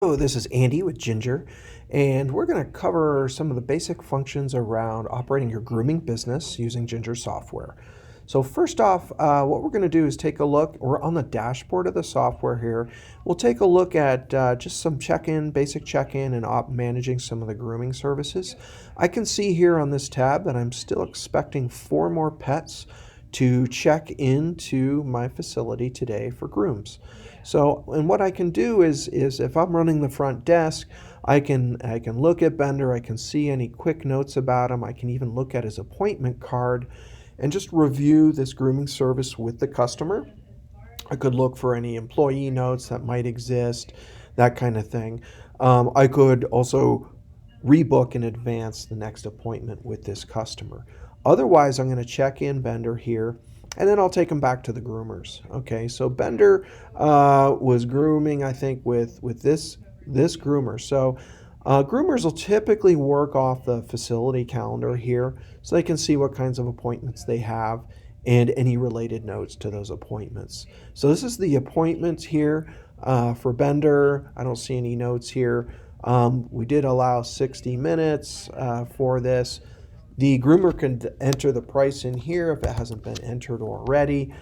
So this is Andy with Gingr, and we're going to cover some of the basic functions around operating your grooming business using Gingr software. So first off, what we're going to do is take a look. We're on the dashboard of the software here. We'll take a look at just some check-in, basic check-in, and managing some of the grooming services. I can see here on this tab that I'm still expecting 4 more pets to check into my facility today for grooms. So, and what I can do is if I'm running the front desk, I can look at Bender. I can see any quick notes about him. I can even look at his appointment card and just review this grooming service with the customer. I could look for any employee notes that might exist, that kind of thing. I could also rebook in advance the next appointment with this customer. Otherwise, I'm going to check in Bender here, and then I'll take them back to the groomers. Okay, so Bender was grooming, I think, with this groomer. So groomers will typically work off the facility calendar here, so they can see what kinds of appointments they have and any related notes to those appointments. So this is the appointments here for Bender. I don't see any notes here. We did allow 60 minutes for this. The groomer can enter the price in here if it hasn't been entered already.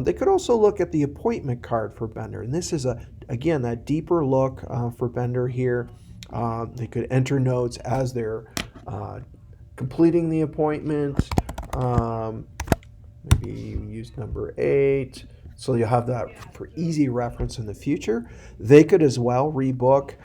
They could also look at the appointment card for Bender. And this is, again, that deeper look for Bender here. They could enter notes as they're completing the appointment. Maybe use number 8. So you'll have that for easy reference in the future. They could as well rebook.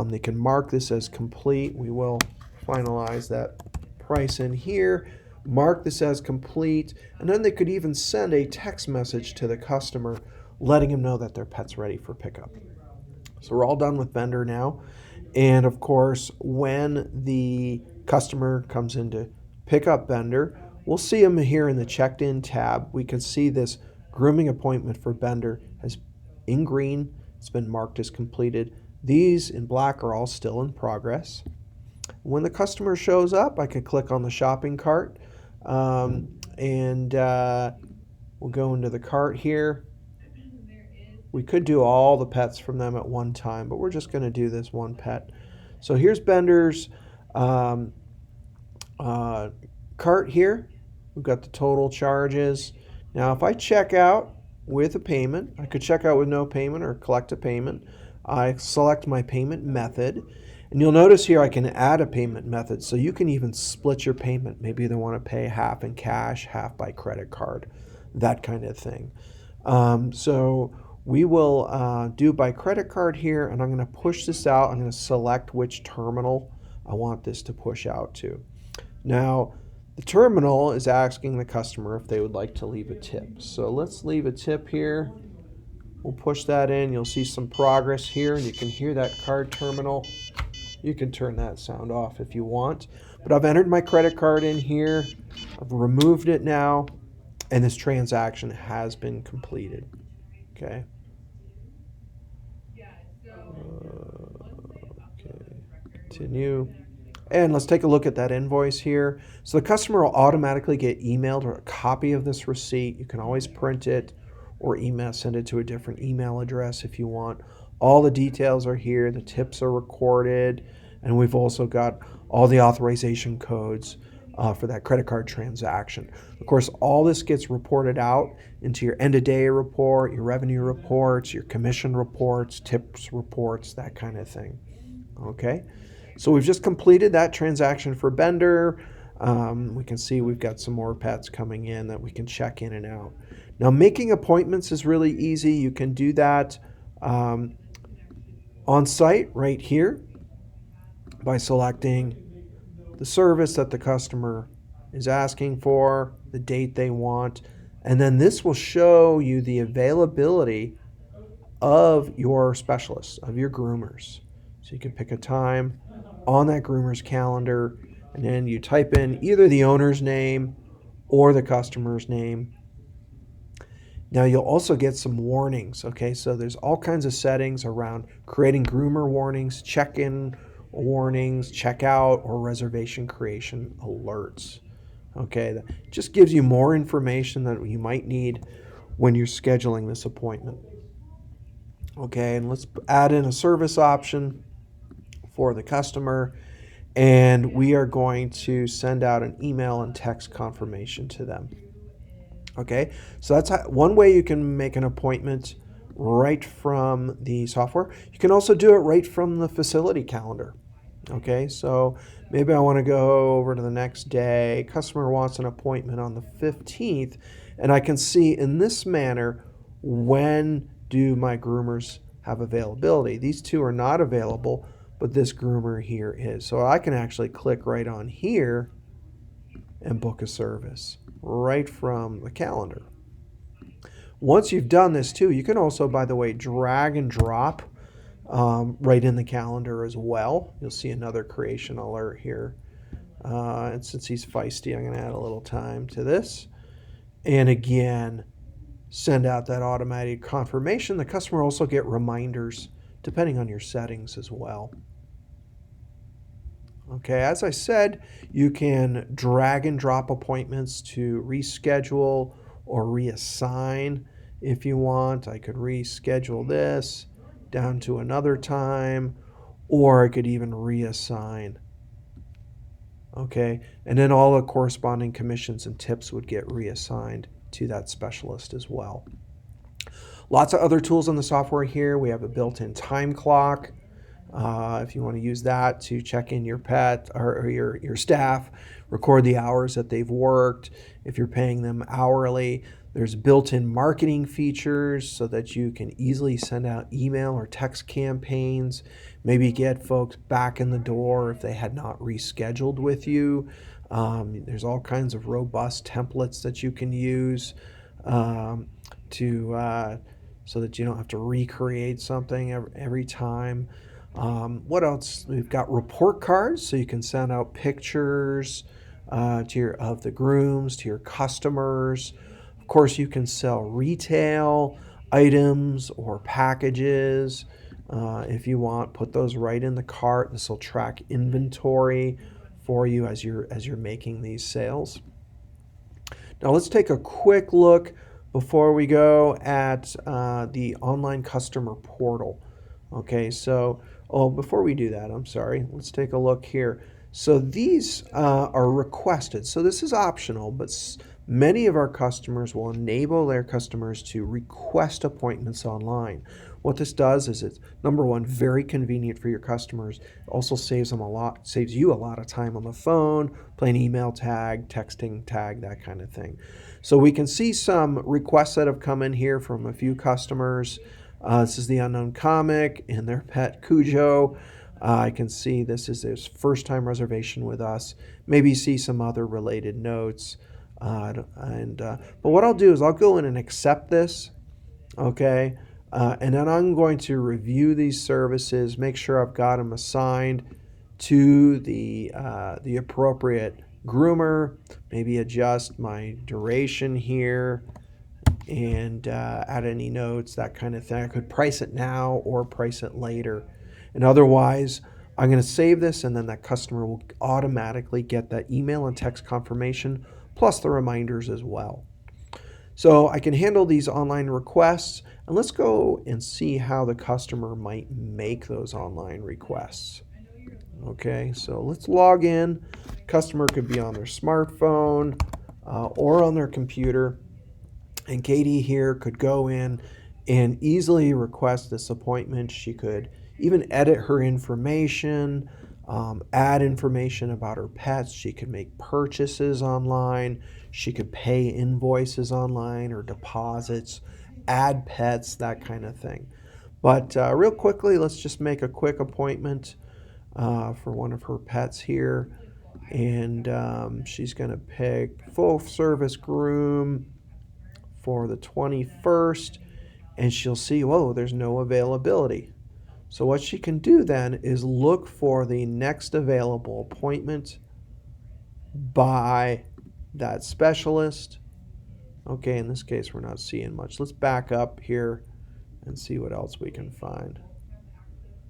They can mark this as complete. We will finalize that price in here, mark this as complete, and then they could even send a text message to the customer letting them know that their pet's ready for pickup. So we're all done with Bender now. And of course, when the customer comes in to pick up Bender, we'll see them here in the checked in tab. We can see this grooming appointment for Bender has in green. It's been marked as completed. These in black are all still in progress. When the customer shows up, I can click on the shopping cart, and we'll go into the cart here. We could do all the pets from them at one time, but we're just going to do this one pet. So here's Bender's cart here. We've got the total charges. Now, if I check out with a payment, I could check out with no payment or collect a payment. I select my payment method. And you'll notice here I can add a payment method, so you can even split your payment. Maybe they want to pay half in cash, half by credit card, that kind of thing. So we will do by credit card here, and I'm going to push this out. I'm going to select which terminal I want this to push out to. Now, the terminal is asking the customer if they would like to leave a tip. So let's leave a tip here. We'll push that in. You'll see some progress here, and you can hear that card terminal. You can turn that sound off if you want. But I've entered my credit card in here. I've removed it now, and this transaction has been completed. Okay. Continue. And let's take a look at that invoice here. So the customer will automatically get emailed a copy of this receipt. You can always print it or send it to a different email address if you want. All the details are here. The tips are recorded. And we've also got all the authorization codes for that credit card transaction. Of course, all this gets reported out into your end-of-day report, your revenue reports, your commission reports, tips reports, that kind of thing. Okay, so we've just completed that transaction for Bender. We can see we've got some more pets coming in that we can check in and out. Now, making appointments is really easy. You can do that on site right here by selecting the service that the customer is asking for, the date they want, and then this will show you the availability of your specialists, of your groomers. So you can pick a time on that groomer's calendar, and then you type in either the owner's name or the customer's name. Now you'll also get some warnings, okay? So there's all kinds of settings around creating groomer warnings, check-in warnings, checkout, or reservation creation alerts. Okay, that just gives you more information that you might need when you're scheduling this appointment. Okay, and let's add in a service option for the customer, and we are going to send out an email and text confirmation to them. Okay, so that's one way you can make an appointment right from the software. You can also do it right from the facility calendar. Okay, so maybe I want to go over to the next day. Customer wants an appointment on the 15th, and I can see in this manner when do my groomers have availability. These two are not available, but this groomer here is. So I can actually click right on here and book a service right from the calendar. Once you've done this too, you can also, by the way, drag and drop right in the calendar as well. You'll see another creation alert here. And since he's feisty, I'm going to add a little time to this. And again, send out that automatic confirmation. The customer will also get reminders depending on your settings as well. Okay, as I said, you can drag and drop appointments to reschedule or reassign if you want. I could reschedule this down to another time, or I could even reassign. Okay, and then all the corresponding commissions and tips would get reassigned to that specialist as well. Lots of other tools in the software here. We have a built-in time clock. If you want to use that to check in your pet or your staff, record the hours that they've worked. If you're paying them hourly, there's built-in marketing features so that you can easily send out email or text campaigns, maybe get folks back in the door if they had not rescheduled with you. There's all kinds of robust templates that you can use to so that you don't have to recreate something every time. What else? We've got report cards, so you can send out pictures of the grooms to your customers. Of course, you can sell retail items or packages if you want. Put those right in the cart. This will track inventory for you as you're making these sales. Now let's take a quick look before we go at the online customer portal. Okay, so before we do that, I'm sorry, let's take a look here. So these are requested. So this is optional, but many of our customers will enable their customers to request appointments online. What this does is it's, number one, very convenient for your customers. It also saves you a lot of time on the phone, playing email tag, texting tag, that kind of thing. So we can see some requests that have come in here from a few customers. This is the Unknown Comic and their pet Cujo. I can see this is his first time reservation with us. Maybe see some other related notes. But what I'll do is I'll go in and accept this. Okay. And then I'm going to review these services, make sure I've got them assigned to the appropriate groomer, maybe adjust my duration here and add any notes, that kind of thing. I could price it now or price it later. And otherwise, I'm going to save this, and then that customer will automatically get that email and text confirmation, plus the reminders as well. So I can handle these online requests, and let's go and see how the customer might make those online requests. Okay, so let's log in. Customer could be on their smartphone or on their computer. And Katie here could go in and easily request this appointment. She could even edit her information, add information about her pets. She could make purchases online. She could pay invoices online or deposits, add pets, that kind of thing. But real quickly, let's just make a quick appointment for one of her pets here. And she's going to pick full service groom for the 21st, and she'll see, whoa, there's no availability. So what she can do then is look for the next available appointment by that specialist. Okay, in this case, we're not seeing much. Let's back up here and see what else we can find.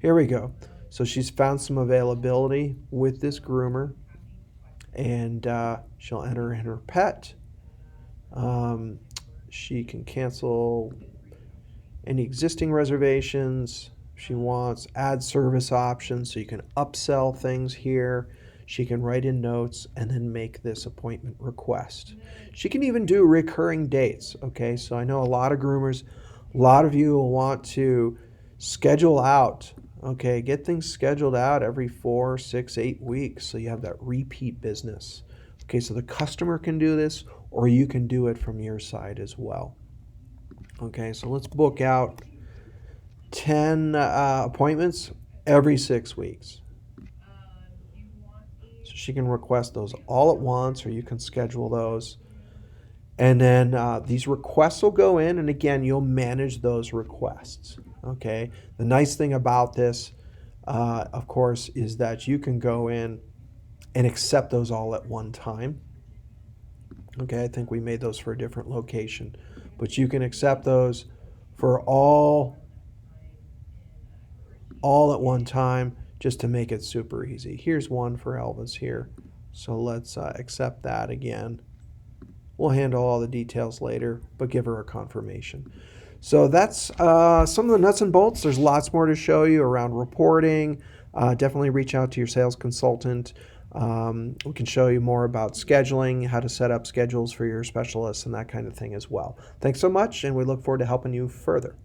Here we go. So she's found some availability with this groomer, and she'll enter in her pet. She can cancel any existing reservations. She wants add service options so you can upsell things here. She can write in notes and then make this appointment request. She can even do recurring dates. Okay, so I know a lot of groomers, a lot of you will want to schedule out. Okay, get things scheduled out every 4, 6, 8 weeks so you have that repeat business. Okay, so the customer can do this or you can do it from your side as well. Okay, so let's book out 10 appointments every 6 weeks. So she can request those all at once, or you can schedule those. And then these requests will go in, and again, you'll manage those requests. Okay, the nice thing about this, of course, is that you can go in and accept those all at one time. Okay, I think we made those for a different location, but you can accept those for all at one time just to make it super easy. Here's one for Elvis here. So let's accept that again. We'll handle all the details later, but give her a confirmation. So that's some of the nuts and bolts. There's lots more to show you around reporting. Definitely reach out to your sales consultant. We can show you more about scheduling, how to set up schedules for your specialists, and that kind of thing as well. Thanks so much, and we look forward to helping you further.